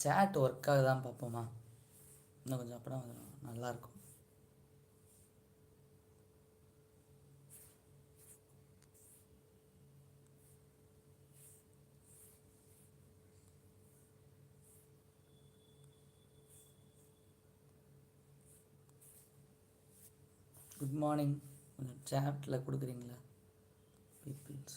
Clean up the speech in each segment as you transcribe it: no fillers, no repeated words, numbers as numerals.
Chat work ஆகுதான் பார்ப்போமா, இன்னும் கொஞ்சம் அப்போ நல்லாயிருக்கும். குட் மார்னிங், கொஞ்சம் சேட்டில் கொடுக்குறீங்களா பீப்புள்ஸ்?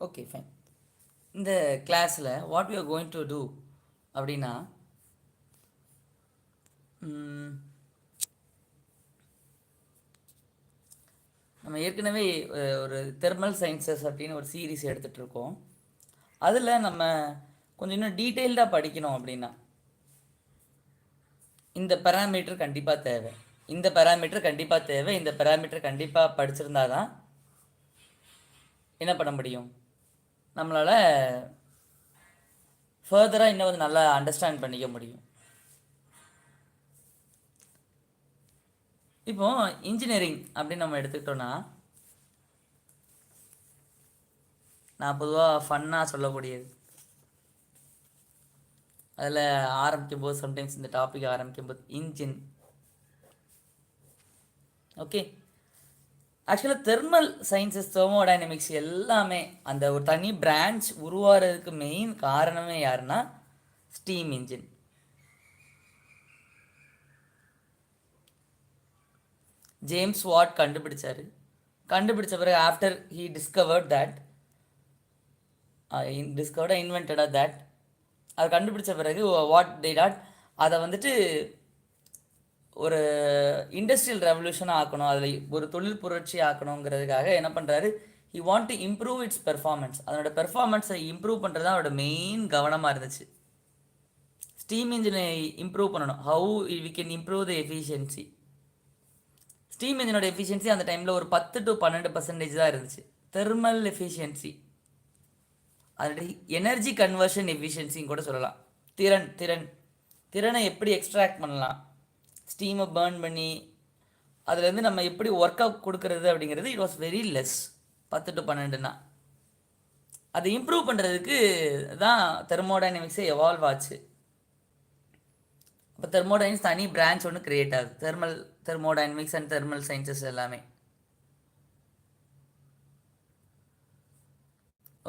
Okay fine. இந்த கிளாஸில் what we are going to do அப்படின்னா, நம்ம ஏற்கனவே ஒரு தெர்மல் சயின்சஸ் அப்படின்னு ஒரு சீரீஸ் எடுத்துகிட்டு இருக்கோம். அதில் நம்ம கொஞ்சம் இன்னும் டீட்டெயில்டாக படிக்கணும் அப்படின்னா, இந்த பேராமீட்டர் கண்டிப்பாக தேவை, இந்த பேராமீட்டர் கண்டிப்பாக தேவை, இந்த பேராமீட்டர் கண்டிப்பாக படிச்சிருந்தா தான் என்ன பண்ண முடியும், நம்மளால் ஃபர்தராக இன்னும் வந்து நல்லா அண்டர்ஸ்டாண்ட் பண்ணிக்க முடியும். இப்போ இன்ஜினியரிங் அப்படின்னு நம்ம எடுத்துக்கிட்டோன்னா, நான் பொதுவாக ஃபன்னாக சொல்லக்கூடியது, அதில் ஆரம்பிக்கும் போது சம்டைம்ஸ் இந்த டாபிக் ஆரம்பிக்கும் போது இன்ஜின். ஓகே, ஆக்சுவலாக தெர்மல் சயின்சஸ், தெர்மோடைனமிக்ஸ் எல்லாமே அந்த ஒரு தனி பிரான்ச் உருவாகிறதுக்கு மெயின் காரணமே யாருன்னா ஸ்டீம் இன்ஜின். ஜேம்ஸ் வாட் கண்டுபிடிச்சாரு. கண்டுபிடிச்ச பிறகு ஆஃப்டர் ஹீ டிஸ்கவர்ட் தட் இன்வென்டடாக தட், அதை கண்டுபிடிச்ச பிறகு வாட் தே டாட், அதை வந்துட்டு ஒரு இண்டஸ்ட்ரியல் ரெவல்யூஷனாக ஆக்கணும், அதில் ஒரு தொழில் புரட்சி ஆக்கணுங்கிறதுக்காக என்ன பண்ணுறாரு, he want to improve it's performance. அதனோட பெர்ஃபார்மன்ஸை இம்ப்ரூவ் பண்ணுறது தான் அவரோட மெயின் கவனமாக இருந்துச்சு. ஸ்டீம் இன்ஜினை இம்ப்ரூவ் பண்ணணும். How we can improve the efficiency. Steam இன்ஜினோட எஃபிஷியன்சி அந்த டைமில் ஒரு 10 to 12% தான் இருந்துச்சு. தெர்மல் எஃபிஷியன்சி, அதோட எனர்ஜி கன்வர்ஷன் எஃபிஷியன்சின்னு கூட சொல்லலாம். திறனை எப்படி எக்ஸ்ட்ராக்ட் பண்ணலாம், ஸ்டீமை பேர்ன் பண்ணி அதுலேருந்து நம்ம எப்படி ஒர்க் அவுட் கொடுக்கறது அப்படிங்கிறது it was very less. 10 to 12னா அதை இம்ப்ரூவ் பண்ணுறதுக்கு தான் தெர்மோடைனமிக்ஸே எவால்வ் ஆச்சு. இப்போ தெர்மோடைனமிக்ஸ் தனி பிரான்ச் ஒன்று கிரியேட் ஆகுது, தெர்மோடைனமிக்ஸ் அண்ட் தெர்மல் சயின்சஸ் எல்லாமே.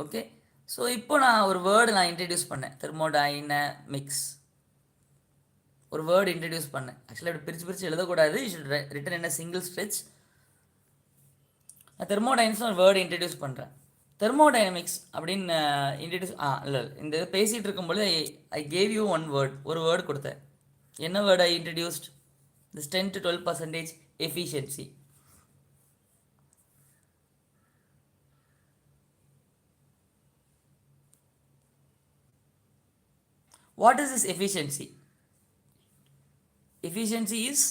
ஓகே, ஸோ இப்போ நான் ஒரு வேர்டு இன்ட்ரடியூஸ் பண்ணேன், தெர்மோடைனமிக்ஸ். ஒரு வேர்டு இன்ட்ரடியூஸ் பண்ணேன். ஆக்சுவலாக இப்படி பிரித்து எழுதக்கூடாது, ரிட்டன் என்ன சிங்கிள் ஸ்ட்ரெச். நான் தெர்மோடைனமிக்ஸ் ஒரு வேர்டு இன்ட்ரடியூஸ் பண்ணுறேன். தெர்மோடைனமிக்ஸ் அப்படின்னு இன்ட்ரடியூஸ் இல்லை, இந்த பேசிகிட்டு இருக்கும்போது ஐ கேவ் யூ ஒரு வேர்டு கொடுத்தேன். என்ன word I introduced? This 10 to 12% efficiency. What is this efficiency? Efficiency is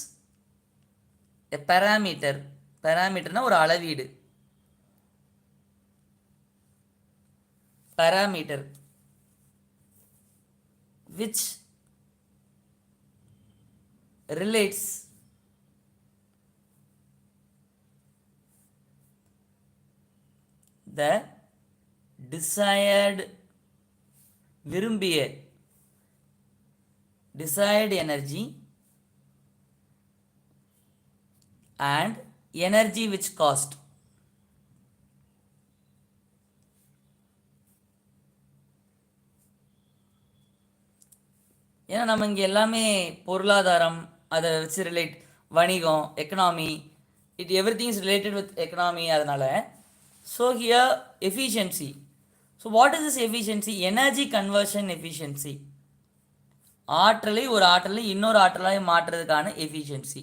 a parameter. பேராமீட்டர்னா ஒரு அளவீடு. parameter which relates the desired விரும்பிய desired energy and energy which cost. ஏன்னா நம்ம இங்கே எல்லாமே பொருளாதாரம், அதை வச்சு ரிலேட், வணிகம், economy, everything is related with economy. அதனால் so here efficiency. So what is this efficiency? Energy conversion efficiency. ஆற்றலை ஒரு ஆற்றலை இன்னொரு ஆற்றலாக மாற்றுறதுக்கான எஃபிஷியன்சி.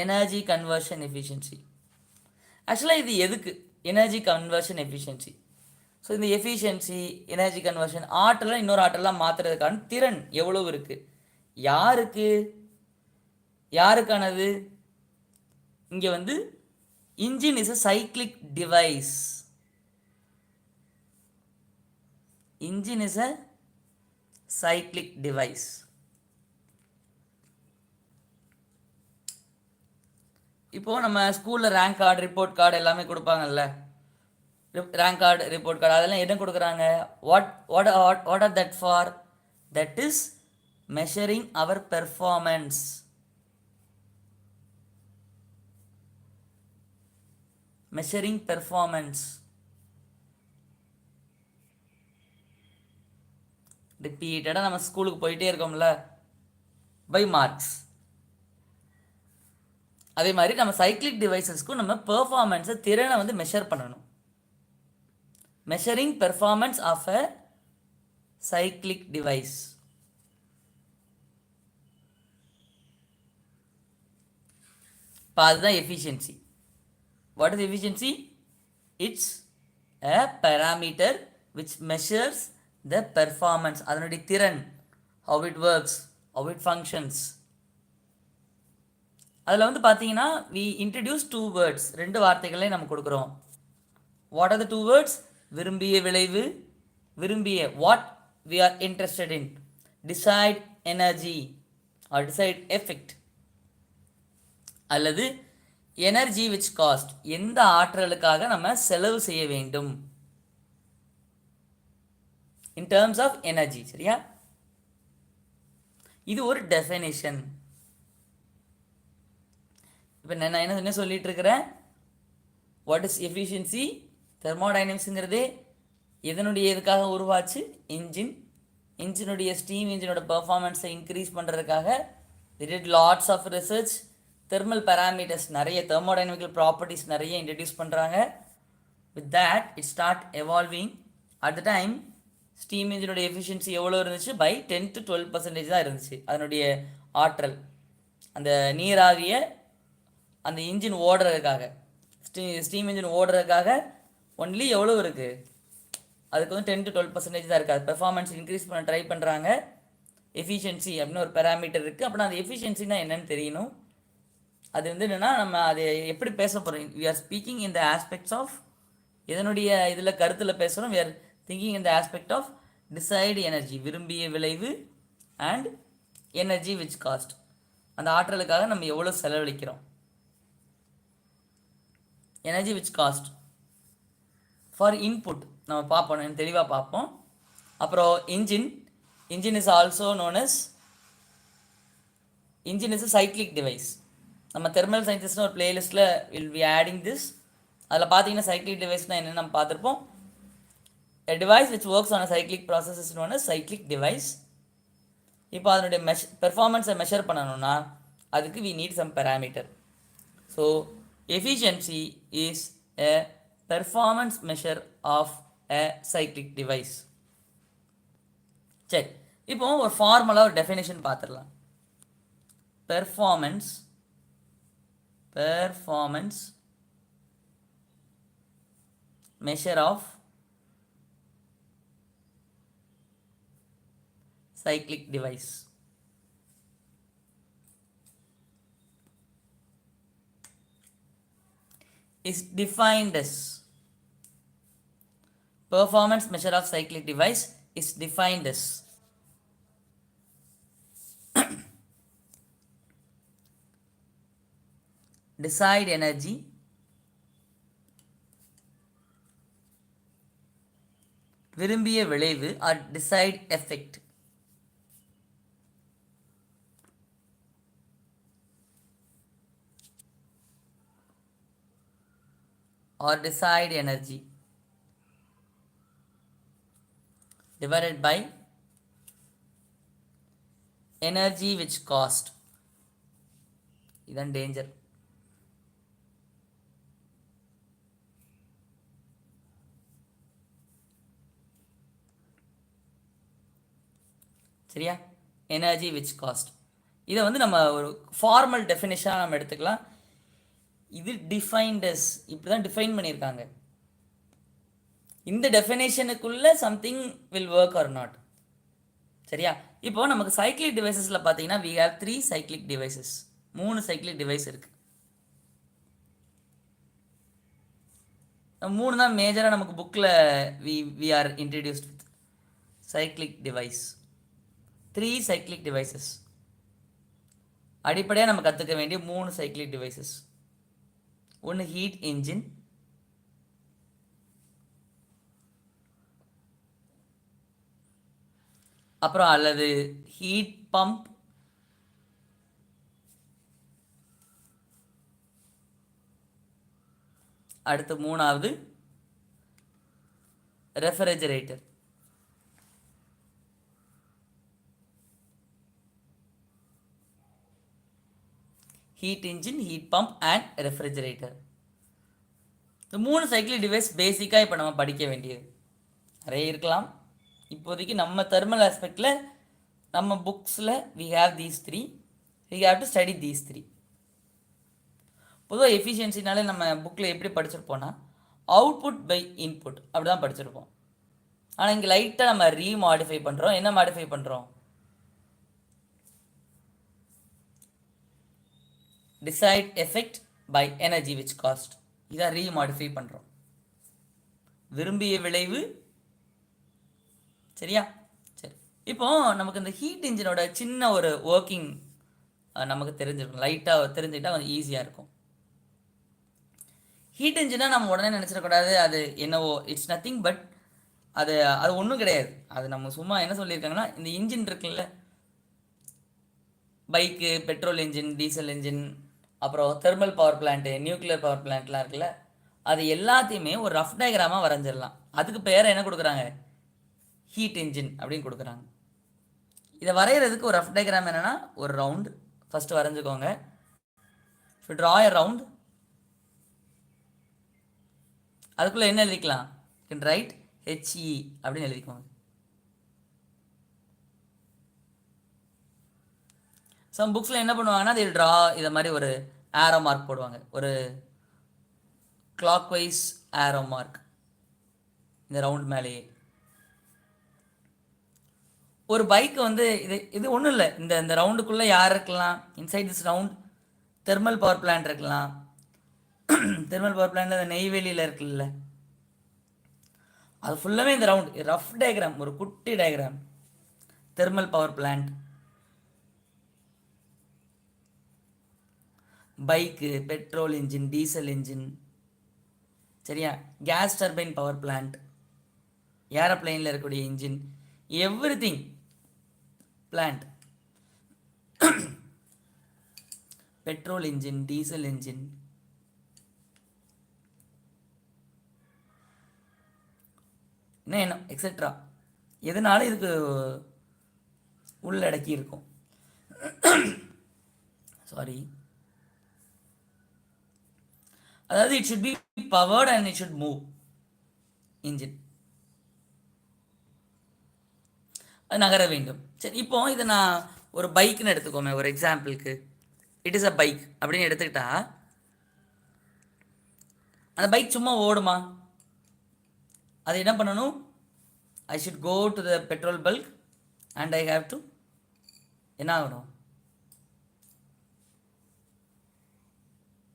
Energy conversion efficiency. ஆக்சுவலாக இது எதுக்கு எனர்ஜி கன்வர்ஷன் எஃபிஷியன்சி? ஸோ இந்த எஃபிஷியன்சி, எனர்ஜி கன்வர்ஷன், ஆற்றலாம் இன்னொரு ஆற்றலாம் மாற்றுறதுக்கான திறன் எவ்வளவு இருக்குது, யாருக்கு? யாருக்கானது? இங்கே வந்து engine is a cyclic device. Engine is a cyclic device. இப்போ நம்ம ஸ்கூலில் ரேங்க் கார்டு, ரிப்போர்ட் கார்டு எல்லாமே கொடுப்பாங்கல்ல. ரேங்க் கார்டு, ரிப்போர்ட் கார்டு அதெல்லாம் என்ன கொடுக்குறாங்க? What are that for? That is measuring our performance. Measuring performance. ரிப்பீட்டடாக நம்ம ஸ்கூலுக்கு போயிட்டே இருக்கோம்ல, பை மார்க்ஸ். அதே மாதிரி நம்ம சைக்கிளிக் டிவைசஸ்க்கும் நம்ம பெர்ஃபார்மன்ஸை, திறனை வந்து மெஷர் பண்ணணும். Measuring performance of a cyclic device. இப்போ அதுதான் efficiency. What is efficiency? It's a parameter which measures the performance, அதனுடைய திறன், how it works, how it functions. அதில் வந்து பார்த்தீங்கன்னா we introduce two words, ரெண்டு வார்த்தைகளை நம்ம கொடுக்குறோம். what are the two words? விரும்பிய விளைவு, விரும்பிய what we are interested in, decide energy or decide effect, அல்லது எனர்ஜி விச் காஸ்ட், எந்த ஆற்றலுக்காக நம்ம செலவு செய்ய வேண்டும், இன் டேர்ம்ஸ் ஆஃப் எனர்ஜி. சரியா? இது ஒரு டெஃபினேஷன். இப்போ நான் என்ன சொல்லிட்டு இருக்கிறேன்? What is efficiency? தெர்மோடைனமிக்ஸுங்கிறது எதனுடைய எதுக்காக உருவாச்சு? இன்ஜினுடைய ஸ்டீம் இன்ஜினோட பெர்ஃபார்மன்ஸை இன்க்ரீஸ் பண்ணுறதுக்காக they did lots of research. Thermal parameters நிறைய, தெர்மோடைனமிக்கல் ப்ராப்பர்ட்டிஸ் நிறைய இன்ட்ரடியூஸ் பண்ணுறாங்க. With that it start evolving. At the time steam இன்ஜினோட எஃபிஷியன்சி எவ்வளோ இருந்துச்சு? பை 10 to 12% தான் இருந்துச்சு அதனுடைய ஆற்றல். அந்த நீராவிய அந்த இன்ஜின் ஓடுறதுக்காக, ஸ்டீம் இன்ஜின் ஓடுறதுக்காக ஒன்லி எவ்வளோ இருக்குது? அதுக்கு வந்து 10 to 12% தான் இருக்குது. அது பெர்ஃபார்மன்ஸ் இன்க்ரீஸ் பண்ண ட்ரை பண்ணுறாங்க. எஃபிஷியன்சி அப்படின்னு ஒரு பேராமீட்டர் இருக்குது. அப்படின்னா அந்த எஃபிஷியன்சினா என்னன்னு தெரியணும். அது வந்து என்னென்னா, நம்ம அதை எப்படி பேச போகிறோம்? We are speaking in the aspects of, இதனுடைய இதில் கருத்தில் பேசுகிறோம். We are thinking in the aspect of desired energy, விரும்பிய விளைவு, அண்ட் எனர்ஜி விச் காஸ்ட், அந்த ஆற்றலுக்காக நம்ம எவ்வளோ செலவழிக்கிறோம். Energy which cost for input நம்ம பார்ப்போம், தெளிவாக பார்ப்போம். அப்புறம் engine is also known as, engine is a cyclic device. நம்ம தெர்மல் சயின்சஸ்னு ஒரு பிளேலிஸ்ட்டில் வில் பி ஆடிங் திஸ். அதில் பார்த்தீங்கன்னா சைக்ளிக் டிவைஸ்னால் என்னென்னு நம்ம பார்த்துருப்போம். A device which works on a cyclic process is known as cyclic device. இப்போ அதனுடைய பெர்ஃபார்மன்ஸை மெஷர் பண்ணணும்னா அதுக்கு we need some parameter. So efficiency is a performance measure of a cyclic device. சரி, இப்போ ஒரு ஃபார்முலா, ஒரு டெஃபினேஷன் பார்த்துடலாம். performance measure of cyclic device. Is defined as, performance measure of cyclic device is defined as decide energy, விரும்பிய விளைவு or decide effect. or decide energy divided by energy which cost. இதான் danger. சரியா? Energy which cost. இதை வந்து நம்ம ஒரு formal டெஃபினேஷனாக நம்ம எடுத்துக்கலாம். இது டிஃபைன்டஸ், இப்படி தான் டிஃபைன் பண்ணியிருக்காங்க. இந்த டெஃபினேஷனுக்குள்ளே something will work or not. சரியா? இப்போ நமக்கு சைக்ளிக் டிவைசஸில் பார்த்தீங்கன்னா we have 3 cyclic devices. 3 cyclic device இருக்குது. 3 தான் மேஜராக நமக்கு புக்கில் we are introduced with cyclic device. 3 cyclic devices, அடிப்படையாக நம்ம கற்றுக்க வேண்டிய 3 சைக்கிளிக் டிவைசஸ். ஒன்று ஹீட் இன்ஜின், அப்புறம் அல்லது ஹீட் பம்ப், அடுத்து 3வது refrigerator. Heat engine, heat pump and refrigerator. இந்த 3 சைக்கிளிக் டிவைஸ் பேசிக்காக இப்போ நம்ம படிக்க வேண்டியது. நிறைய இருக்கலாம். இப்போதைக்கு நம்ம தெர்மல் ஆஸ்பெக்டில் நம்ம புக்ஸில் we have these 3, we have to study these 3. பொதுவாக எஃபிஷியன்சினாலே நம்ம புக்கில் எப்படி படிச்சிருப்போம்னா அவுட்புட் பை இன்புட் அப்படி தான் படிச்சிருப்போம். ஆனால் இங்கே லைட்டாக நம்ம ரீமாடிஃபை பண்ணுறோம். என்ன மாடிஃபை பண்ணுறோம்? Desired effect by energy which cost. இதான் ரீமாடிஃபை பண்ணுறோம். விரும்பிய விளைவு. சரியா? சரி, இப்போ நமக்கு இந்த ஹீட் இன்ஜினோட சின்ன ஒரு ஒர்க்கிங் நமக்கு தெரிஞ்சிருக்கும். லைட்டாக தெரிஞ்சுக்கிட்டால் கொஞ்சம் ஈஸியாக இருக்கும். ஹீட் இன்ஜினா நம்ம உடனே நினச்சிடக்கூடாது அது என்னவோ இட்ஸ் நத்திங் பட் அது ஒன்றும் கிடையாது. அது நம்ம சும்மா என்ன சொல்லியிருக்காங்கன்னா, இந்த இன்ஜின் இருக்குல்ல, bike, petrol engine, diesel engine, அப்புறம் thermal power plant, nuclear power பிளான்ட்லாம் இருக்குல்ல, அது எல்லாத்தையுமே ஒரு ரஃப் டயக்ராமாக வரைஞ்சிடலாம். அதுக்கு பேரை என்ன கொடுக்குறாங்க? ஹீட் இன்ஜின் அப்படின்னு கொடுக்குறாங்க. இதை வரைகிறதுக்கு ஒரு ரஃப் டயக்ராம் என்னென்னா, ஒரு ரவுண்டு ஃபஸ்ட்டு வரைஞ்சிக்கோங்க. So draw a round. அதுக்குள்ளே என்ன எழுதிக்கலாம்? கேன் ரைட் HE அப்படின்னு எழுதிக்கோங்க. சம் புக்ஸில் என்ன பண்ணுவாங்கன்னா, அதில் ட்ரா இதை மாதிரி ஒரு ஆரோ மார்க் போடுவாங்க, ஒரு கிளாக் வைஸ் ஆரோ மார்க் இந்த ரவுண்ட் மேலேயே. ஒரு பைக் வந்து இது ஒன்றும் இல்லை, இந்த ரவுண்டுக்குள்ளே யார் இருக்கலாம்? Inside this round thermal power plant இருக்கலாம். தெர்மல் பவர் பிளான்ட் அந்த நெய்வேலியில் இருக்குல்ல, அது ஃபுல்லாகவே இந்த ரவுண்ட் ரஃப் டயக்ராம், ஒரு குட்டி diagram. Thermal power plant, bike, petrol engine, diesel engine, சரியா? கேஸ் டர்பைன் பவர் பிளான்ட், ஏரோப்ளைனில் இருக்கக்கூடிய engine, every thing plant. Petrol engine, diesel engine, என்ன எக்ஸெட்ரா, எதனால இதுக்கு உள்ளடக்கி இருக்கும். சாரி, அதாவது it should be powered and it should move engine, அது நகர வேண்டும். சரி, இப்போ இதை நான் ஒரு பைக்குன்னு எடுத்துக்கோமே, ஒரு எக்ஸாம்பிளுக்கு இட் இஸ் அ பைக் அப்படின்னு எடுத்துக்கிட்டா, அந்த பைக் சும்மா ஓடுமா? அது என்ன பண்ணணும்? I should go to the petrol bulk and I have to என்ன ஆகணும்?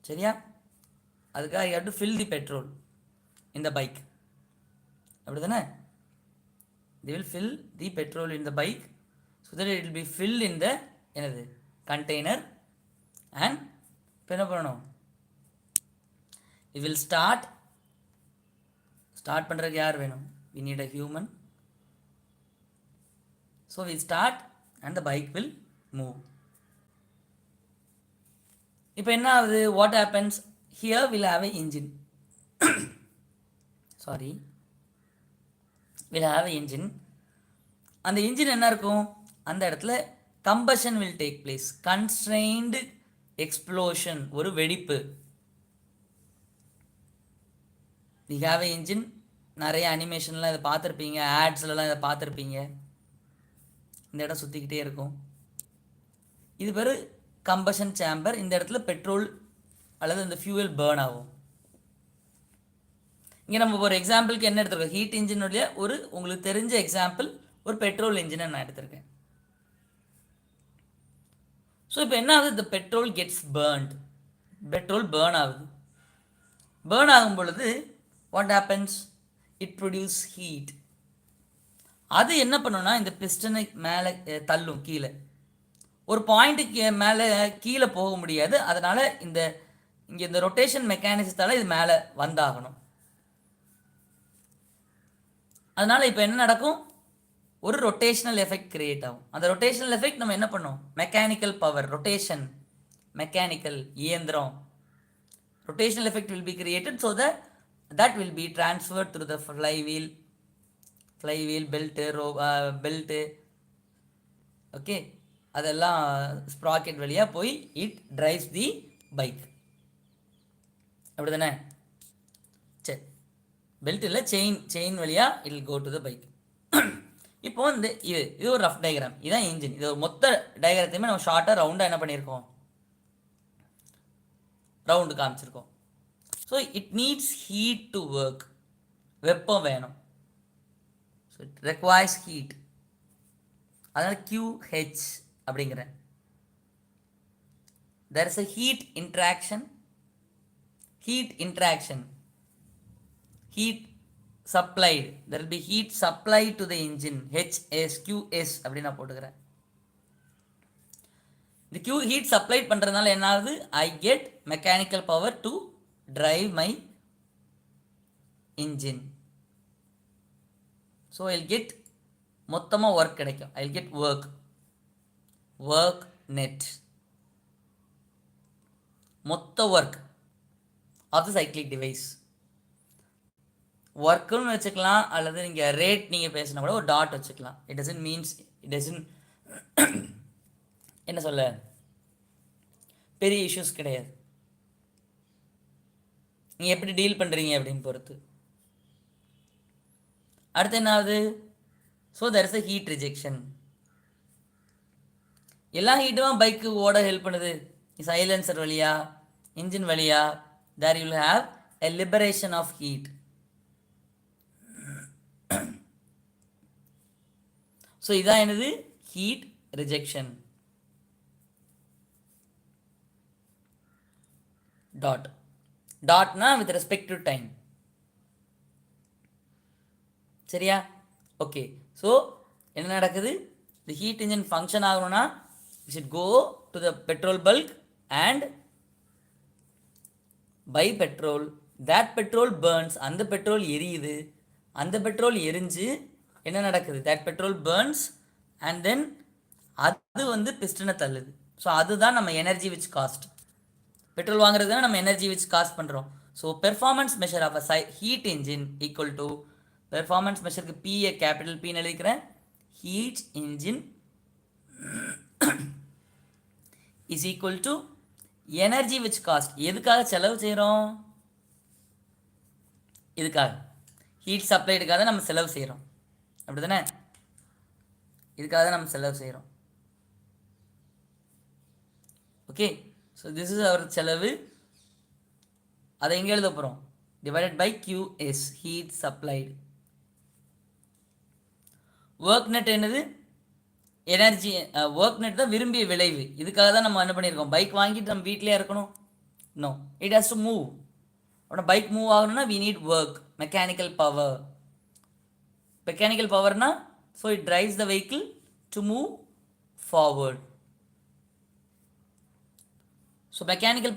சரியா? அதுக்காக I have to fill the petrol in the bike, அப்படி தானே? they will fill the petrol in the bike so that it will be filled in the என்னது container and இப்போ என்ன பண்ணணும்? it will start பண்ணுறதுக்கு யார் வேணும்? we need a human, so we start and the bike will move. இப்போ என்ன ஆகுது? what happens here? we'll have a engine sorry, we'll have a engine. அந்த இன்ஜின் என்ன இருக்கும்? அந்த இடத்துல combustion will take place, constrained explosion, ஒரு வெடிப்பு. we have a engine, நிறைய அனிமேஷன்லாம் இதை பார்த்துருப்பீங்க, ஆட்ஸ்லலாம் இதை பார்த்துருப்பீங்க. இந்த இடம் சுற்றிக்கிட்டே இருக்கும். இது பேர் கம்பஷன் சேம்பர். இந்த இடத்துல பெட்ரோல் அல்லது இந்த ஃபியூவல் பேர்ன் ஆகும். இங்கே நம்ம ஒரு எக்ஸாம்பிளுக்கு என்ன எடுத்துருக்கோம்? ஹீட் இன்ஜினுடைய ஒரு உங்களுக்கு தெரிஞ்ச எக்ஸாம்பிள் ஒரு பெட்ரோல் இன்ஜினை நான் எடுத்திருக்கேன். ஸோ இப்போ என்ன ஆகுது, the petrol gets burned. Petrol burn ஆகுது. பேர்ன் ஆகும் பொழுது what happens, it produce heat. அது என்ன பண்ணுன்னா இந்த பிஸ்டனை மேலே தள்ளும் கீழே. ஒரு பாயிண்ட்டுக்கு மேலே கீழே போக முடியாது. அதனால் இங்கே இந்த ரொட்டேஷன் மெக்கானிசத்தால் இது மேலே வந்தாகணும். அதனால் இப்போ என்ன நடக்கும், ஒரு ரொட்டேஷனல் எஃபெக்ட் கிரியேட் ஆகும். அந்த ரொட்டேஷனல் எஃபெக்ட் நம்ம என்ன பண்ணோம், மெக்கானிக்கல் பவர், ரொட்டேஷன், மெக்கானிக்கல், இயந்திரம், rotational effect will be created so that will be transferred through the flywheel, belt, okay, அதெல்லாம் ஸ்ப்ராக்கெட் வழியாக போய் இட் டிரைவ்ஸ் தி பைக். அப்படி தானே? சரி, பெல்ட் இல்லை, செயின் வழியாக it will go to the bike. இப்போ வந்து இது ஒரு ரஃப் டயக்ராம், இதுதான் இன்ஜின். இது ஒரு மொத்த டயக்ராத்தையுமே நம்ம ஷார்ட்டாக ரவுண்டாக என்ன பண்ணியிருக்கோம், ரவுண்டு காமிச்சிருக்கோம். So it needs heat to work. வெப்பம் வேணும். So it requires heat. அதனால் QH அப்படிங்கிறேன். there is a heat interaction, heat supplied, there will be heat supplied to the engine, QS அப்படி நான் போட்டுக்கிறேன். இந்த ஹீட் சப்ளைட் பண்ணுறதுனால என்ன ஆகுது, I get mechanical power to drive my engine. So I'll get மொத்தமாக ஒர்க் கிடைக்கும். ஐல் கெட் ஒர்க் நெட், மொத்த work of the cyclic device. ஒர்க்குன்னு வச்சுக்கலாம், அல்லது நீங்கள் ரேட் நீங்கள் பேசினா கூட ஒரு டாட் வச்சுக்கலாம். இட் டசன்ட் என்ன சொல்ல, பெரிய இஷ்யூஸ் கிடையாது. நீங்கள் எப்படி டீல் பண்ணுறீங்க அப்படின்னு பொறுத்து. அடுத்து என்ன ஆகுது, so there is a heat rejection. எல்லா ஹீட்டும் பைக்கு ஓட ஹெல்ப் பண்ணுது. சைலன்சர் வழியா, இன்ஜின் வழியா, there you will have a liberation of heat. So இதான் என்னது, ஹீட் ரிஜெக்ஷன். டாட்னா வித் ரெஸ்பெக்ட் டு டைம். சரியா? ஓகே. ஸோ என்ன நடக்குது, தி ஹீட் இன்ஜின் ஃபங்க்ஷன் ஆகணும்னா it should go to the petrol bulk and by petrol. That petrol burns, அந்த petrol எரியுது. அந்த பெட்ரோல் எரிஞ்சு என்ன நடக்குது, that petrol Burns and then அது வந்து பிஸ்டனை தள்ளுது. ஸோ அதுதான் நம்ம எனர்ஜி விச் காஸ்ட். பெட்ரோல் வாங்குறது தான் நம்ம எனர்ஜி விச் காஸ்ட் பண்ணுறோம். So performance measure of a heat engine equal to, performance மெஷருக்கு பிஏ கேபிட்டல் பின்னு எழுதிக்கிறேன், heat engine is equal to energy which cost. எதுக்காக செலவு செய்கிறோம், இதுக்காக ஹீட் சப்ளைடுக்காக நம்ம செலவு செய்கிறோம். அப்படி தானே? இதுக்காக தான் நம்ம செலவு செய்கிறோம். Okay. So this is our செலவு. அதை எங்கே எழுத போகிறோம், divided by QS, heat supplied. Work net என்னது, எனர்ஜி. ஒர்க் நெட் தான் விரும்பிய விளைவு. இதுக்காக தான் நம்ம என்ன பண்ணியிருக்கோம், பைக் வாங்கிட்டு நம்ம வீட்டிலே இருக்கணும். No, it has to move. அப்படின்னா பைக் மூவ் ஆகணும்னா we need work, mechanical power. Mechanical பவர்னா, so it drives the vehicle to move forward. So mechanical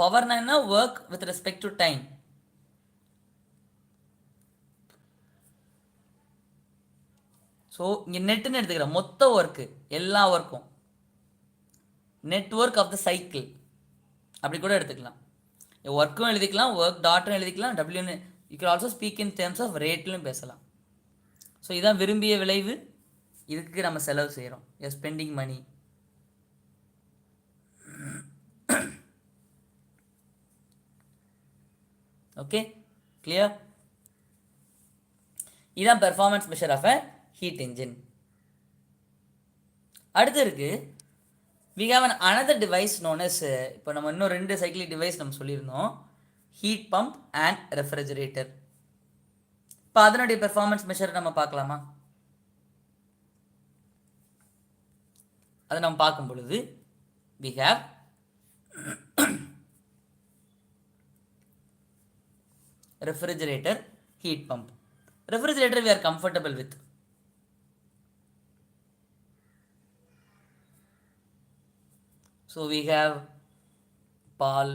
பவர்னா என்ன, work with respect to time. So இங்கே நெட்டுன்னு எடுத்துக்கிறேன், மொத்த ஒர்க்கு, எல்லா ஒர்க்கும், நெட்ஒர்க் ஆஃப் த சைக்கிள் அப்படி கூட எடுத்துக்கலாம். ஒர்க்கும் எழுதிக்கலாம், ஒர்க் டாட்டும் எழுதிக்கலாம், டபிள்யூன்னு. You can also speak in terms of ரேட்லையும் பேசலாம். ஸோ இதான் விரும்பிய விளைவு. இதுக்கு நம்ம செலவு செய்கிறோம், ஸ்பெண்டிங் மணி. Okay, clear? இதுதான் performance measure of a heat engine. அடுத்து இருக்கு, we have another device known as, இப்போ நம்ம இன்னும் 2 சைக்கிளிக் டிவைஸ் நம்ம சொல்லியிருந்தோம், ஹீட் பம்ப் அண்ட் ரெஃப்ரிஜரேட்டர். இப்போ அதனுடைய பெர்ஃபார்மன்ஸ் மெஷர் நம்ம பார்க்கலாமா? அதை நம்ம பார்க்கும் பொழுது we have refrigerator, heat pump. Refrigerator we are comfortable with. So we have பால்,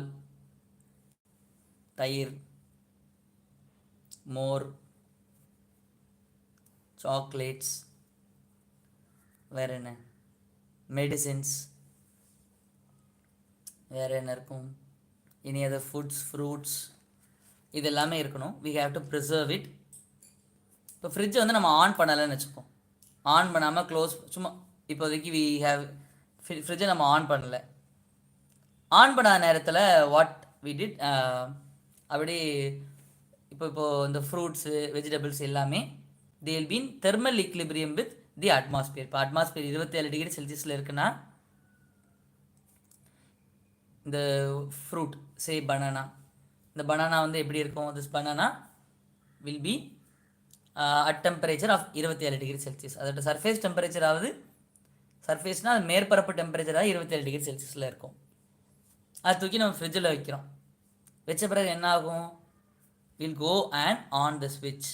தயிர், மோர், சாக்லேட்ஸ், வேற என்ன, மெடிசின்ஸ், வேற என்ன இருக்கும், இனி அதர் ஃபுட்ஸ், ஃப்ரூட்ஸ், இது எல்லாமே இருக்கணும். we have to preserve it. இப்போ ஃப்ரிட்ஜை வந்து நம்ம ஆன் பண்ணலைன்னு வச்சுப்போம், ஆன் பண்ணாமல் க்ளோஸ், சும்மா இப்போதைக்கு we have ஃப்ரிட்ஜை நம்ம ஆன் பண்ணலை. ஆன் பண்ணாத நேரத்தில் வாட் வி டிட், அப்படி இப்போ இந்த ஃப்ரூட்ஸு வெஜிடபிள்ஸ் எல்லாமே they will be in thermal equilibrium with the atmosphere. இப்போ அட்மாஸ்பியர் 27 டிகிரி செல்சியஸில் இருக்குன்னா இந்த ஃப்ரூட் சே பனானா, இந்த பனானா வந்து எப்படி இருக்கும், this banana will be at temperature of 27 degree Celsius. அதோட சர்ஃபேஸ் டெம்பரேச்சர் ஆகுது, சர்ஃபேஸ்னால் அது மேற்பரப்பு டெம்பரேச்சராக 27 டிகிரி செல்சியஸில் இருக்கும். அது தூக்கி நம்ம ஃப்ரிட்ஜில் வைக்கிறோம். வச்ச பிறகு என்ன ஆகும், will go and on the ஸ்விட்ச்.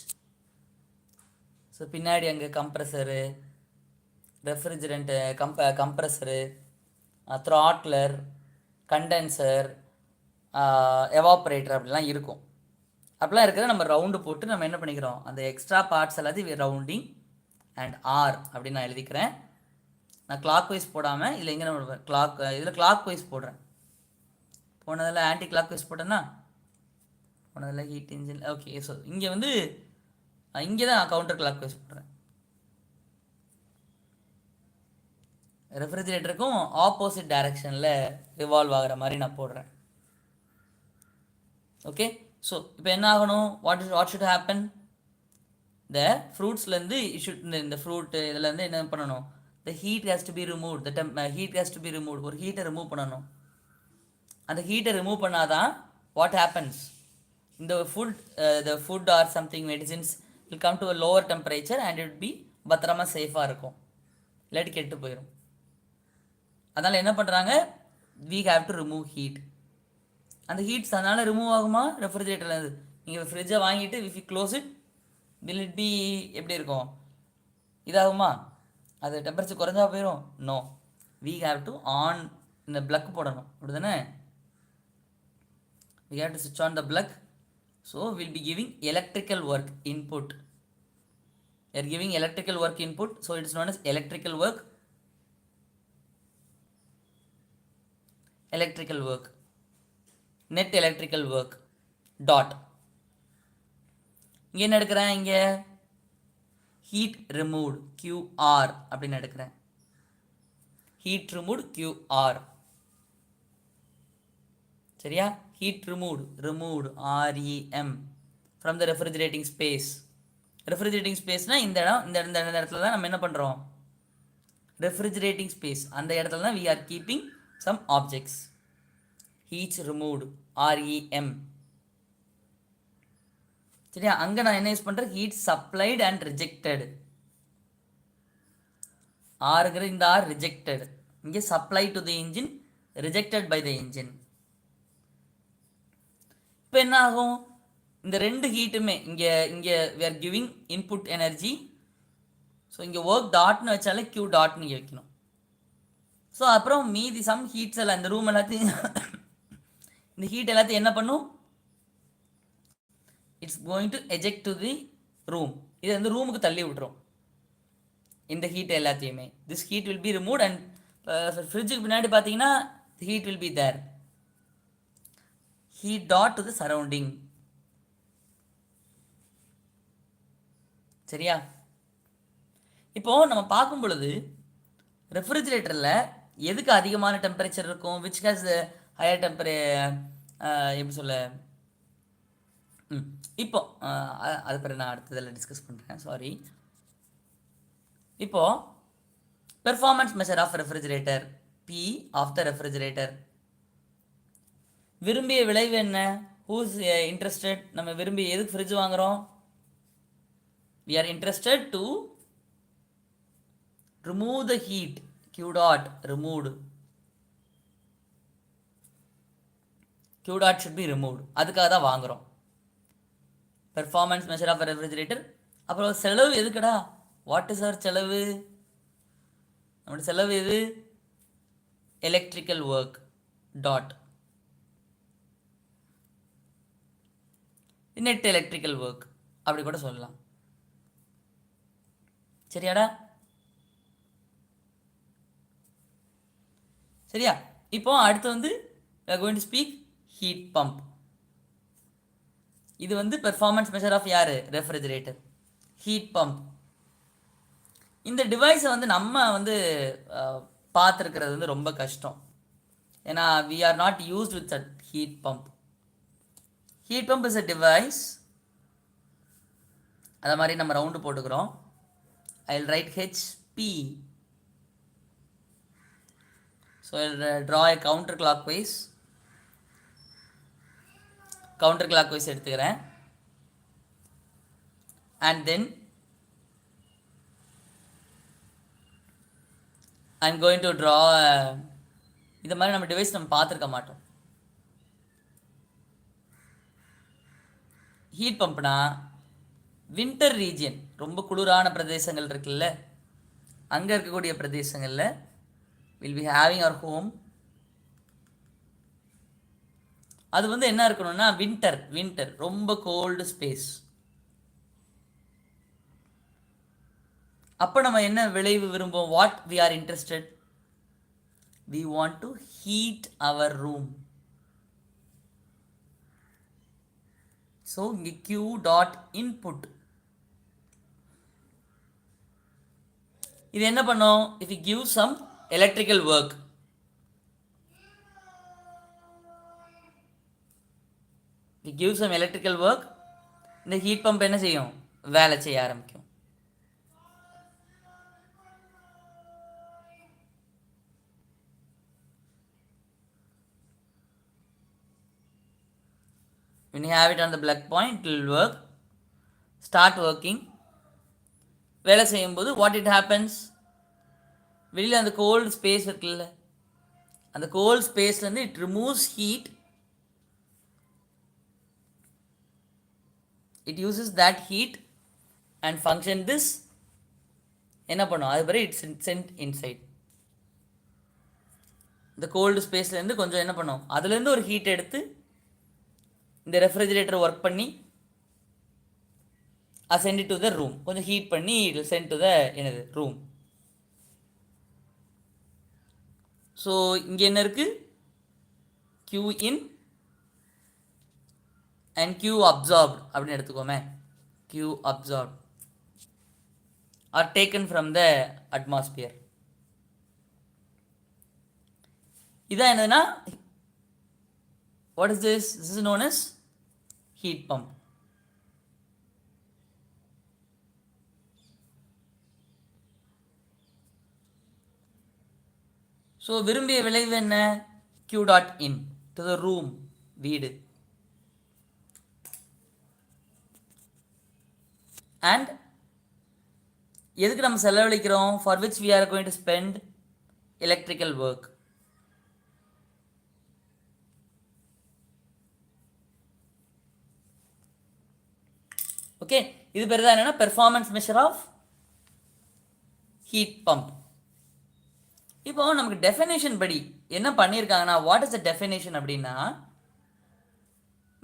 ஸோ பின்னாடி அங்கே compressor, refrigerant, compressor, throttler, condenser, evaporator அப்படிலாம் இருக்கும். அப்படிலாம் இருக்கிறத நம்ம ரவுண்டு போட்டு நம்ம என்ன பண்ணிக்கிறோம், அந்த எக்ஸ்ட்ரா பார்ட்ஸ் எல்லாத்தையும் ரவுண்டிங் அண்ட் ஆர் அப்படின்னு நான் எழுதிக்கிறேன். நான் கிளாக் வைஸ் போடாமல் இதில் எங்கே நம்ம இதில் கிளாக் வைஸ் போடுறேன். போனதில் ஆன்டி கிளாக் வைஸ் போட்டேன்னா, போனதில் ஹீட் இன்ஜின், ஓகே. ஸோ இங்கே வந்து இங்கே தான் கவுண்டர் கிளாக் வைஸ் போடுறேன். ரெஃப்ரிஜிரேட்டருக்கும் ஆப்போசிட் டைரக்ஷனில் ரிவால்வ் ஆகிற மாதிரி நான் போடுறேன். ஓகே. ஸோ இப்போ என்ன ஆகணும், வாட் ஷுட் ஹேப்பன், இந்த ஃப்ரூட்ஸ்லேருந்து இந்த ஃப்ரூட்டு இதுலேருந்து என்ன பண்ணணும், the heat has to be remove, heat has to be remove, ஒரு ஹீட்டை ரிமூவ் பண்ணணும். அந்த ஹீட்டை ரிமூவ் பண்ணாதான் வாட் ஹேப்பன்ஸ், இந்த food or something medicines will come to a lower temperature and it be பத்திரமா சேஃபாக இருக்கும், இல்லாட்டி கெட்டு போயிடும். அதனால் என்ன பண்ணுறாங்க, we have to remove heat. அந்த ஹீட்ஸ் அதனால் ரிமூவ் ஆகுமா ரெஃப்ரிஜரேட்டர்லேருந்து. நீங்கள் ஃப்ரிட்ஜை வாங்கிட்டு if you close it, will it be எப்படி இருக்கும், இதாகுமா, அது டெம்பரேச்சர் குறைஞ்சா போயிடும். No, we have to on இந்த பிளக் போடணும், அப்படி தானே. we have to switch on the plug, so we'll be giving electrical work input. We are giving electrical work input, so it is known as electrical work. Electrical work, net electrical work dot. இங்கே என்ன எடுக்கிறேன், இங்கே heat removed QR அப்படின்னு எடுக்கிறேன். Heat removed QR, சரியா. Heat removed REM from the refrigerating space. Refrigerating ஸ்பேஸ்னால் இந்த இடம், இந்த இடத்துல தான் நம்ம என்ன பண்ணுறோம், ரெஃப்ரிஜரேட்டிங் ஸ்பேஸ், அந்த இடத்துல தான் we are keeping some objects. heat removed REM, சரியா. அங்கே நான் என்ன யூஸ் பண்ணுறேன், heat supplied and rejected. ஆறுங்கிற இந்த ஆர் ரிஜெக்டட், இங்கே supply to the engine, rejected by the engine. இப்போ என்ன ஆகும், இந்த ரெண்டு ஹீட்டுமே இங்கே we are giving input energy. So இங்கே ஒர்க் டாட்னு வச்சாலே Q டாட்னு இங்கே வைக்கணும். ஸோ அப்புறம் மீதி சம் ஹீட்ஸ் எல்லாம் இந்த ரூம் எல்லாத்தையும் இந்த ஹீட் எல்லாத்தையும் என்ன பண்ணும், it's going to eject to the room. இது வந்து ரூமுக்கு தள்ளி விட்டுரும் இந்த ஹீட் எல்லாத்தையுமே. This heat will be remove and ஃப்ரிட்ஜுக்கு பின்னாடி பார்த்தீங்கன்னா heat will be there. Heat dot to the surrounding, சரியா. இப்போது நம்ம பார்க்கும் பொழுது ரெஃப்ரிஜிரேட்டரில் எதுக்கு அதிகமான டெம்பரேச்சர் இருக்கும், விச் ஹேஸ் ஹையர் எப்படி சொல்ல, இப்போ அது பிறகு நான் அடுத்ததில் டிஸ்கஸ் பண்ணுறேன், சாரி. இப்போது performance measure of refrigerator, P of the refrigerator. விரும்பிய விளைவு என்ன, ஹூஸ் இன்ட்ரெஸ்டட், நம்ம விரும்பி எதுக்கு ஃப்ரிட்ஜ் வாங்குகிறோம், we are interested to remove the heat, Q dot removed. Q dot should be removed. அதுக்காக தான் வாங்குறோம். Performance measure of refrigerator. அப்புறம் செலவு எதுக்குடா? வாட் இஸ் அவர் செலவு? நம்மளோட செலவு எது? Electrical work dot net electrical work அப்படி கூட சொல்லலாம். சரியாடா? சரியா? இப்போ அடுத்து வந்து we are going to speak heat pump. இது வந்து பெர்ஃபார்மன்ஸ் மெஷர் ஆஃப் யாரு? ரெஃப்ரிஜரேட்டர். Heat pump. இந்த டிவைஸை வந்து நம்ம வந்து பார்த்துருக்கிறது வந்து ரொம்ப கஷ்டம். ஏன்னா we are not used with that heat pump. Heat pump is a device. அதை மாதிரி நம்ம ரவுண்டு போட்டுக்கிறோம். I'll write HP. So I'll draw a counterclockwise. Counterclockwise எடுத்துக்கிறேன். And then I'm going to draw இந்த மாதிரி நம்ம டிவைஸ் நம்ம பார்த்துருக்க மாட்டோம். ஹீட் பம்ப்னா வின்டர் ரீஜியன், ரொம்ப குளிரான பிரதேசங்கள் இருக்குல்ல, அங்கே இருக்கக்கூடிய பிரதேசங்களில் will be having our home. அது வந்து என்ன இருக்கணும்னா வின்டர் ரொம்ப கோல்டு ஸ்பேஸ். அப்போ நம்ம என்ன விளைவு விரும்புவோம்? What we are interested? We want to heat our room. So இங்கே Q டாட் இன்புட் இது என்ன பண்ணும்? If you give some electrical work, give some electrical work, இந்த ஹீட் பம்ப் என்ன செய்யும்? வேலை செய்ய ஆரம்பிக்கும். When you have it on the black point, it will work, start working. வேலை செய்யும்போது what it happens? வெளியில் அந்த கோல்டு ஸ்பேஸ் இருக்குல்ல, அந்த gold ஸ்பேஸ்லேருந்து it removes heat. It uses that heat and function this என்ன பண்ணும்? அது பிறகு இட்ஸ் சென்ட் இன்சைட். இந்த கோல்டு ஸ்பேஸ்லேருந்து கொஞ்சம் என்ன பண்ணும்? அதுலேருந்து ஒரு ஹீட் எடுத்து இந்த ரெஃப்ரிஜரேட்டர் ஒர்க் பண்ணி send it to the room. கொஞ்சம் ஹீட் பண்ணி it will send to the என்னது ரூம். ஸோ இங்கே என்ன இருக்குது? Q in and Q absorbed அப்படின்னு எடுத்துக்கோமே. Q absorbed are taken from the atmosphere. இதான் என்னதுன்னா, what is this? This is known as heat pump. So விரும்பிய விளைவு என்ன? Q dot in to the room, வீடு. அண்ட் எதுக்கு நம்ம செலவழிக்கிறோம்? For which we are going to spend electrical work. Okay, இது பேர் தான் என்னன்னா performance measure of heat pump. இப்போ நமக்கு டெஃபினேஷன் படி என்ன பண்ணியிருக்காங்கன்னா, வாட் இஸ் த டெஃபினேஷன் அப்படின்னா,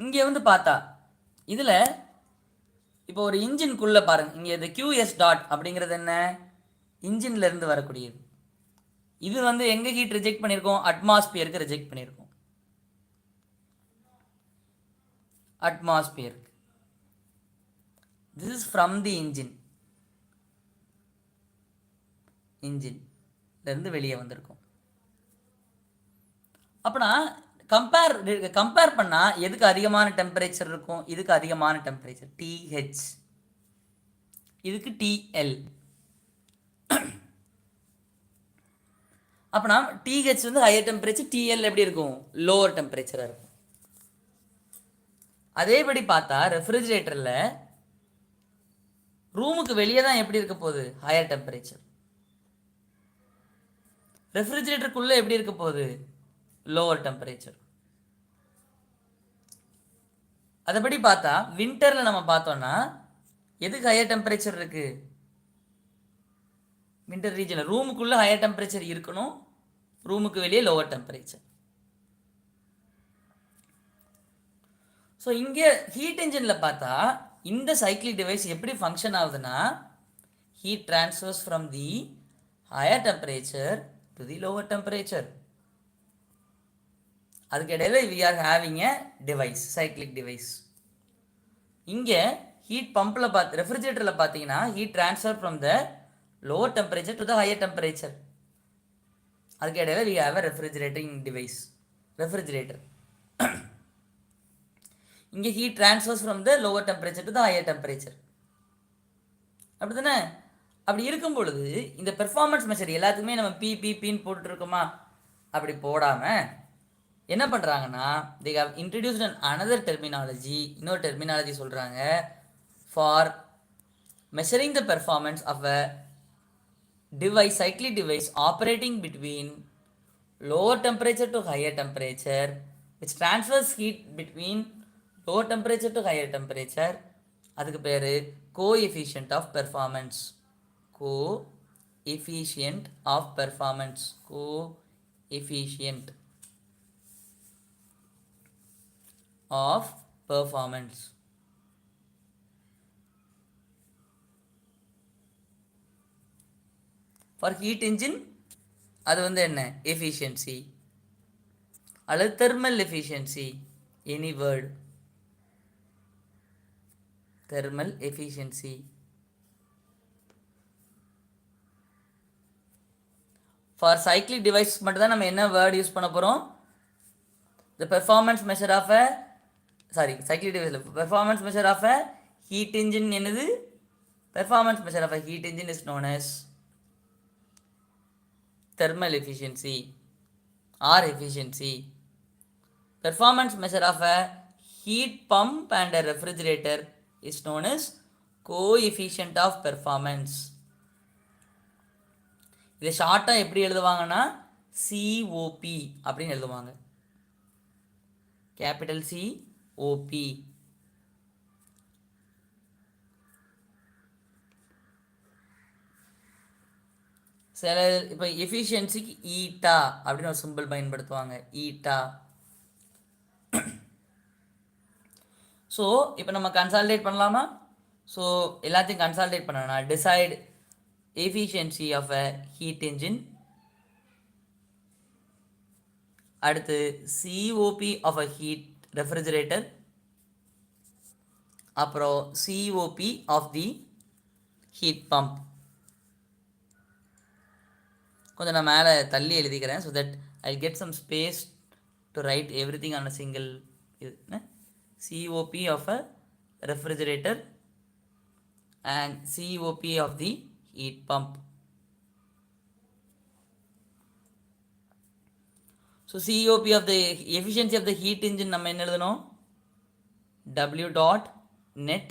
இங்கே வந்து பார்த்தா இதில் இப்போ ஒரு இன்ஜின்குள்ளே பாருங்கள், இங்கே இந்த QS டாட் அப்படிங்கிறது என்ன? இன்ஜின்லேருந்து வரக்கூடியது. இது வந்து எங்கே ஹீட் ரிஜெக்ட் பண்ணியிருக்கோம்? அட்மாஸ்பியருக்கு ரிஜெக்ட் பண்ணியிருக்கோம். அட்மாஸ்பியருக்கு. திஸ் இஸ் ஃப்ரம் தி இன்ஜின்லேருந்து வெளியே வந்திருக்கும். அப்போனா கம்பேர் பண்ணால் எதுக்கு அதிகமான டெம்பரேச்சர் இருக்கும்? இதுக்கு அதிகமான டெம்பரேச்சர் TH, இதுக்கு TL. அப்போனா TH வந்து ஹையர் டெம்பரேச்சர், TL எப்படி இருக்கும்? லோவர் டெம்பரேச்சராக இருக்கும். அதேபடி பார்த்தா ரெஃப்ரிஜரேட்டரில் ரூமுக்கு வெளியே தான் எப்படி இருக்க போகுது? Higher temperature. ரெஃப்ரிஜரேட்டருக்குள்ளே எப்படி இருக்க போகுது? Lower temperature. அதைப்படி பார்த்தா வின்டரில் நம்ம பார்த்தோன்னா எதுக்கு ஹையர் டெம்பரேச்சர் இருக்குது? வின்டர் ரீஜனில் ரூமுக்குள்ளே ஹையர் டெம்பரேச்சர் இருக்கணும், ரூமுக்கு வெளியே லோவர் டெம்பரேச்சர். ஸோ இங்கே ஹீட் இன்ஜினில் பார்த்தா இந்த சைக்கிளிக் டிவைஸ் எப்படி ஃபங்க்ஷன் ஆகுதுன்னா, heat transfers from the higher temperature to the lower temperature. அதுக்கு இடையில we are having a device, cyclic device. இங்கே ஹீட் பம்பில் ரெஃப்ரிஜரேட்டரில் பார்த்தீங்கன்னா heat transfer from the lower temperature to the higher temperature. அதுக்கு இடையில we have a refrigerating device, refrigerator. இங்கே heat transfers from the lower temperature to the higher temperature. அப்படி தானே? அப்படி இருக்கும் பொழுது இந்த பெர்ஃபார்மன்ஸ் மெஷர் எல்லாத்துக்குமே நம்ம பின்னு போட்டுருக்கோமா? அப்படி போடாமல் என்ன பண்ணுறாங்கன்னா, they have introduced an another terminology, இன்னொரு டெர்மினாலஜி சொல்கிறாங்க for measuring the performance of a device, cyclic device operating between lower temperature to higher temperature, which transfers heat between lower temperature to higher temperature. அதுக்கு பேர் coefficient of performance. coefficient of performance. coefficient of performance. For heat engine அது வந்து என்ன? Efficiency அல்லது thermal efficiency, any word. Thermal efficiency. For cyclic device மட்டும் தான் நம்ம என்ன வேர்டு யூஸ் பண்ண போகிறோம்? The performance measure of a cyclic டிவைஸில் performance measure of a heat engine என்னது? Performance measure of a heat engine is known as thermal efficiency or efficiency. Performance measure of a heat pump and a refrigerator is known as coefficient of performance. இதை ஷார்ட்டாக எப்படி எழுதுவாங்கன்னா COP அப்படின்னு எழுதுவாங்க. Capital COP. சில இப்போ எஃபிஷியன்சிக்கு eta அப்படின்னு ஒரு simple பயன்படுத்துவாங்க, ஈட்டா. ஸோ இப்போ நம்ம கன்சால்டேட் பண்ணலாமா? ஸோ எல்லாத்தையும் கன்சால்டேட் பண்ணணும்னா decide efficiency of a heat engine, அடுத்து COP of a heat refrigerator, அப்புறம் COP of the heat pump. கொஞ்சம் நான் மேலே தள்ளி எழுதிக்கிறேன் so that I get some space to write every thing on a single இது. COP of a refrigerator and COP of the heat pump. So COP of the efficiency of the heat engine நம்ம என்ன எழுதணும்? W dot net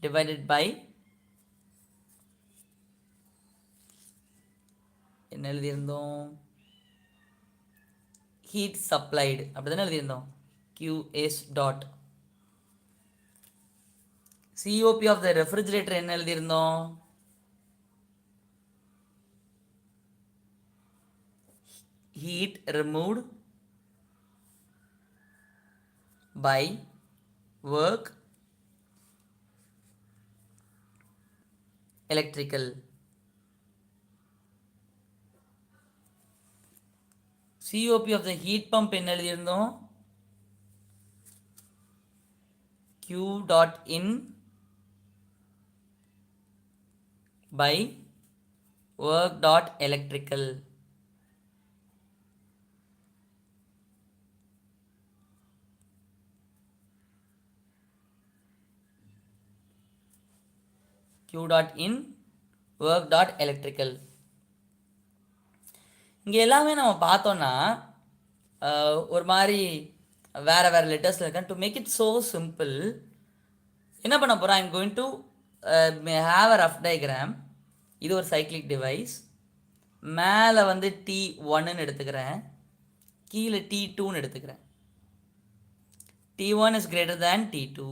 divided by என்ன எழுதியிருந்தோம்? Heat supplied அப்படி தானே எழுதியிருந்தோம், QS dot. COP of the refrigerator என்ன எழுதியிருந்தோம்? Heat removed by work electrical. COP of the heat pump என்ன எழுதியிருந்தோம்? Q dot in by work dot electrical. Q dot in work dot electrical. இங்கே எல்லாமே நம்ம பார்த்தோன்னா ஒரு மாதிரி வேறு வேறு லெட்டர்ஸில் இருக்கேன். To make it so simple என்ன பண்ண போகிறேன்? I'm going to have a rough diagram. இது ஒரு சைக்கிளிக் டிவைஸ். மேலே வந்து T1ன்னு எடுத்துக்கிறேன், கீழே T2ன்னு எடுத்துக்கிறேன். T1 is greater than T2.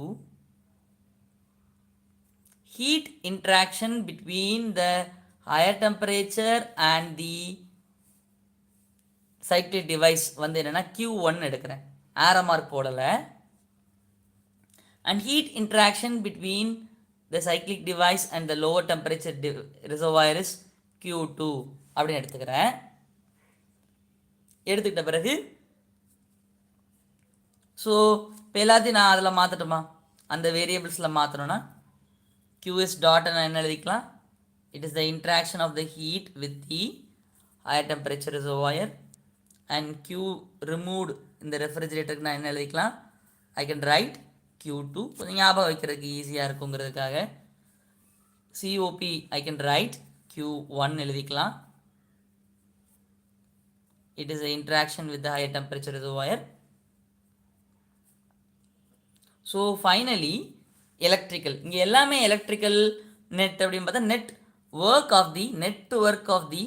Heat interaction between the higher temperature and the cyclic device வந்து என்னன்னா Q1 எடுக்கிறேன், ஆரோ மார்க் போடலை. And heat interaction between the cyclic device and the lower temperature reservoir is Q2 அப்படின்னு எடுத்துக்கிறேன். எடுத்துக்கிட்ட பிறகு so இப்போ எல்லாத்தையும் நான் அதில் மாற்றட்டுமா, அந்த வேரியபிள்ஸில் மாற்றணும்னா QS டாட் நான் என்ன எழுதிக்கலாம், it is the interaction of the heat with the higher temperature reservoir. And Q removed இந்த ரெஃப்ரிஜரேட்டருக்கு நான் என்ன எழுதிக்கலாம், I can write Q2, கொஞ்சம் ஞாபகம் வைக்கிறதுக்கு ஈஸியாக இருக்குங்கிறதுக்காக. COP I can write Q1 எழுதிக்கலாம். It is the interaction with the higher temperature reservoir. So finally electrical, இங்கே எல்லாமே எலக்ட்ரிக்கல் நெட் அப்படின்னு பார்த்தா net work of the network of the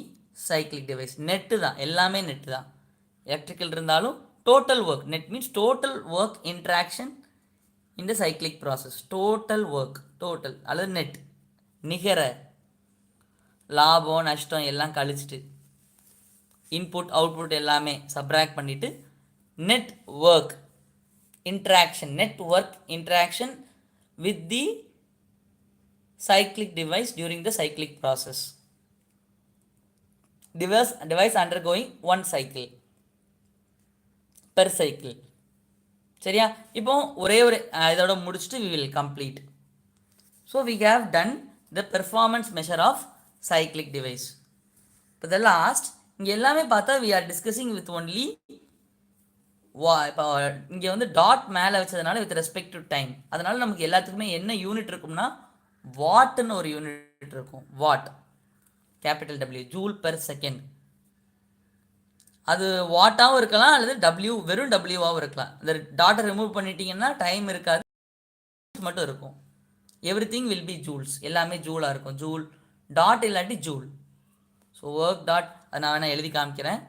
cyclic device, net தான், எல்லாமே நெட்டு தான். எலக்ட்ரிக்கல் இருந்தாலும் total work, net means total work interaction in the cyclic process, total work, total அல்லது net, நிகர லாபம் நஷ்டம் எல்லாம் கழிச்சிட்டு இன்புட் அவுட்புட் எல்லாமே சப்ராக்ட் பண்ணிவிட்டு net work interaction, network interaction with the cyclic device during the cyclic process. Device undergoing one cycle per cycle. சரியா, இப்போ ஒரே ஒரு இதோட முடிச்சுட்டு we will complete. So we have done the performance measure of cyclic device. இப்போ the last இங்கே எல்லாமே பார்த்தா we are discussing with only இப்போ இங்கே வந்து டாட் மேலே வச்சதுனால வித் ரெஸ்பெக்ட் டு டைம், அதனால நமக்கு எல்லாத்துக்குமே என்ன யூனிட் இருக்கும்னா வாட்னு ஒரு யூனிட் இருக்கும். What capital W, joule per second. அது வாட்டாகவும் இருக்கலாம் அல்லது டபிள்யூ வெறும் டபிள்யூவாகவும் இருக்கலாம். இந்த டாட்டை ரிமூவ் பண்ணிட்டீங்கன்னா டைம் இருக்காது, மட்டும் இருக்கும். Everything will be joules, எல்லாமே ஜூலாக இருக்கும். ஜூல் டாட் இல்லாட்டி ஜூல். ஸோ ஒர்க் டாட் அதை நான் வேணால் எழுதி காமிக்கிறேன்.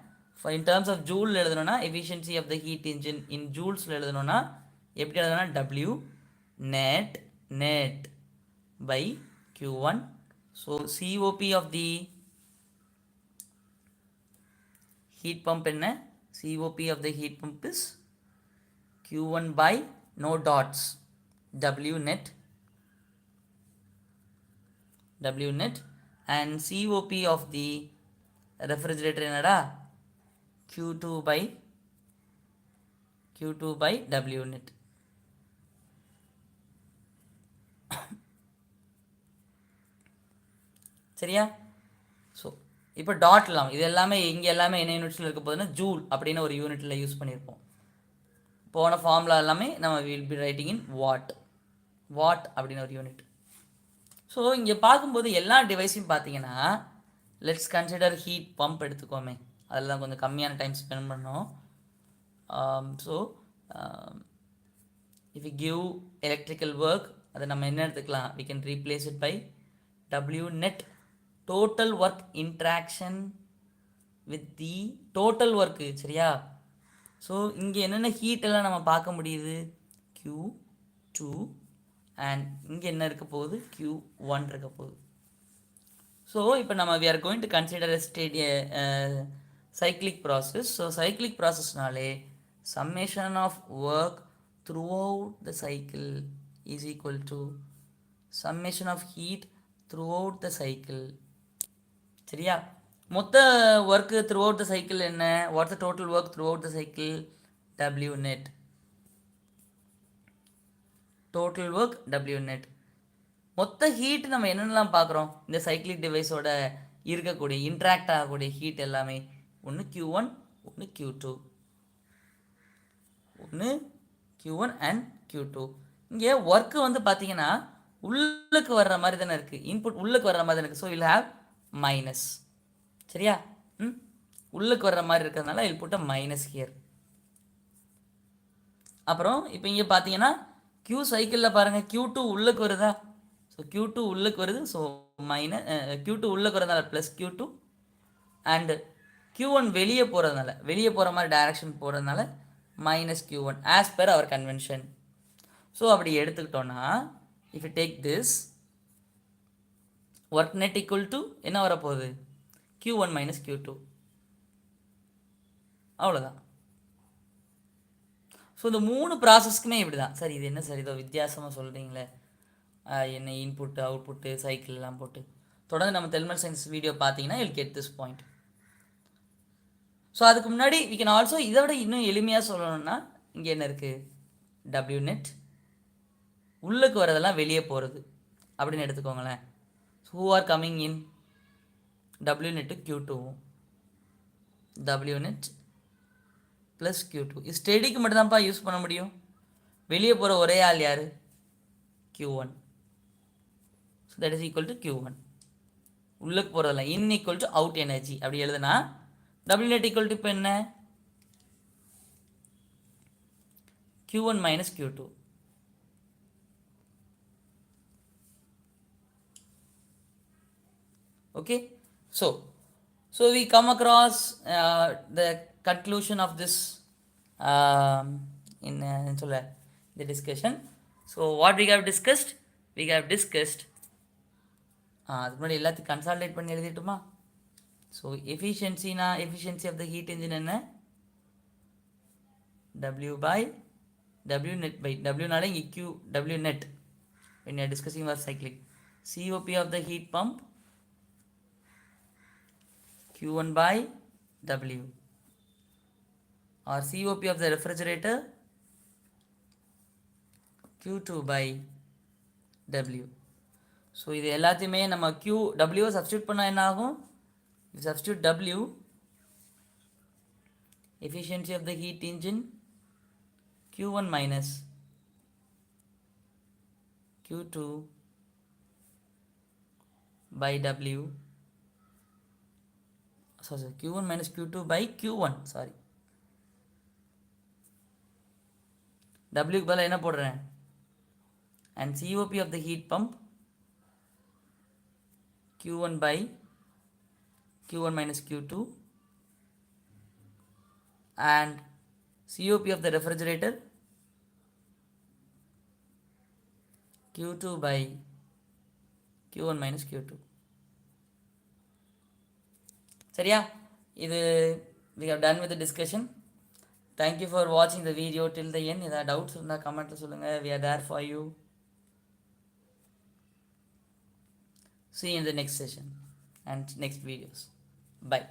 in terms of joule எழுதணும்னா efficiency of the heat engine in joules எழுதணும்னா எப்படி எழுதணும்னா W net by Q1. so COP of the heat pump என்ன, COP of the heat pump is Q1 by no dots W net and COP of the refrigerator என்னடா Q2 by W net. சரியா, so இப்போ dot இல்லாமல் இது எல்லாமே இங்கே எல்லாமே என்ன யூனிட்ஸில் இருக்க போதுன்னா ஜூல் அப்படின்னு ஒரு யூனிட்டில் யூஸ் பண்ணியிருப்போம். போன ஃபார்முலா எல்லாமே நம்ம will be writing in what அப்படின்னு ஒரு யூனிட். ஸோ இங்கே பார்க்கும்போது எல்லா டிவைஸையும் பார்த்தீங்கன்னா லெட்ஸ் கன்சிடர் ஹீட் பம்ப் எடுத்துக்கோமே, அதில் தான் கொஞ்சம் கம்மியான டைம் ஸ்பெண்ட் பண்ணோம். So if you give electrical work அதை நம்ம என்ன எடுத்துக்கலாம், we can replace it by W net total work interaction with the total work. சரியா, ஸோ இங்கே என்னென்ன ஹீட் எல்லாம் நம்ம பார்க்க முடியுது, Q2 அண்ட் இங்கே என்ன இருக்க போகுது, Q1 இருக்க போகுது. ஸோ இப்போ நம்ம we are going to consider a cyclic process. So cyclic processனாலே summation of work throughout the cycle is equal to summation of heat throughout the cycle. சரியா, மொத்த ஒர்க்கு throughout the cycle என்ன, what's the total work throughout the cycle, W net, total work W net. மொத்த heat நம்ம என்னென்னலாம் பார்க்குறோம், இந்த cyclic டிவைஸோட இருக்கக்கூடிய interact ஆகக்கூடிய ஹீட் எல்லாமே ஒன்று Q1 ஒன்று Q2, ஒன்று Q1 அண்ட் Q2. இங்கே ஒர்க்கு வந்து பார்த்தீங்கன்னா உள்ளுக்கு வர்ற மாதிரி தானே இருக்குது, இன்புட் உள்ளுக்கு வர்ற மாதிரி தானே இருக்குது. So will have minus. சரியா, உள்ளுக்கு வர்ற மாதிரி இருக்கிறதுனால will put a minus here. அப்புறம் இப்போ இங்கே பார்த்தீங்கன்னா Q சைக்கிளில் பாருங்கள் Q2 உள்ளுக்கு வருதா, ஸோ Q2 உள்ளுக்கு வருது. ஸோ மைனஸ் Q2 உள்ளுக்கு வரதுனால ப்ளஸ் Q2 அண்டு Q1 வெளியே போகிறதுனால வெளியே போகிற மாதிரி டைரக்ஷன் போகிறதுனால minus q1 as per our convention. So அப்படி எடுத்துக்கிட்டோன்னா if you take this work net equal to என்ன வரப்போகுது q1 minus q2 அவ்வளோதான். ஸோ இந்த 3 ப்ராசஸ்க்குமே இப்படி தான். சார் இது என்ன சார் இதோ வித்தியாசமாக சொல்கிறீங்களே, என்ன இன்புட்டு அவுட்புட்டு சைக்கிள் எல்லாம் போட்டு தொடர்ந்து நம்ம தெர்மல் சயின்ஸ் வீடியோ பார்த்தீங்கன்னா you'll get this point. So அதுக்கு முன்னாடி வி கேன் ஆல்சோ இதை விட இன்னும் எளிமையாக சொல்லணும்னா இங்கே என்ன இருக்குது, டபிள்யூ நெட் உள்ளுக்கு வரதெல்லாம் வெளியே போகிறது அப்படின்னு எடுத்துக்கோங்களேன். Who are coming in, W net q2வும் டபிள்யூ நெட் ப்ளஸ் q2. இது ஸ்டெடிக்கு மட்டும்தான்ப்பா யூஸ் பண்ண முடியும். வெளியே போகிற ஒரே ஆள் யார், q1. So that is equal to q1. உள்ளுக்கு போகிறதில்ல, in equal to out energy அப்படி எழுதுனா டபிள்யூ நெட் ஈக்குவல் டு இப்போ என்ன, q1 minus q2. Okay, so we come across the conclusion of this in the discussion. So what we have discussed, அதுக்கு முன்னாடி எல்லாத்தையும் consolidate பண்ணி எழுதிட்டுமா. So efficiency of the heat engine என்ன, w by w net by wனால இங்கே q w net when you are discussing our cyclic. COP of the heat pump q1 by w, or COP of the refrigerator q2 by w. So இது எல்லாத்தையுமே நம்ம w substitute பண்ணால் என்ன ஆகும், substitute w, efficiency of the heat engine q1 minus q2 by w, sorry q1 minus q2 by q1, sorry w க்கு பதிலா என்ன போடுறேன், and COP of the heat pump q1 by q1 minus q2 and COP of the refrigerator q2 by q1 minus q2. சரியா, இது we have done with the discussion. Thank you for watching the video till the end. ஏதாவது doubts இருந்தால் கமெண்ட்டில் சொல்லுங்கள். We are there for you. See you in the next session and next videos. Bye.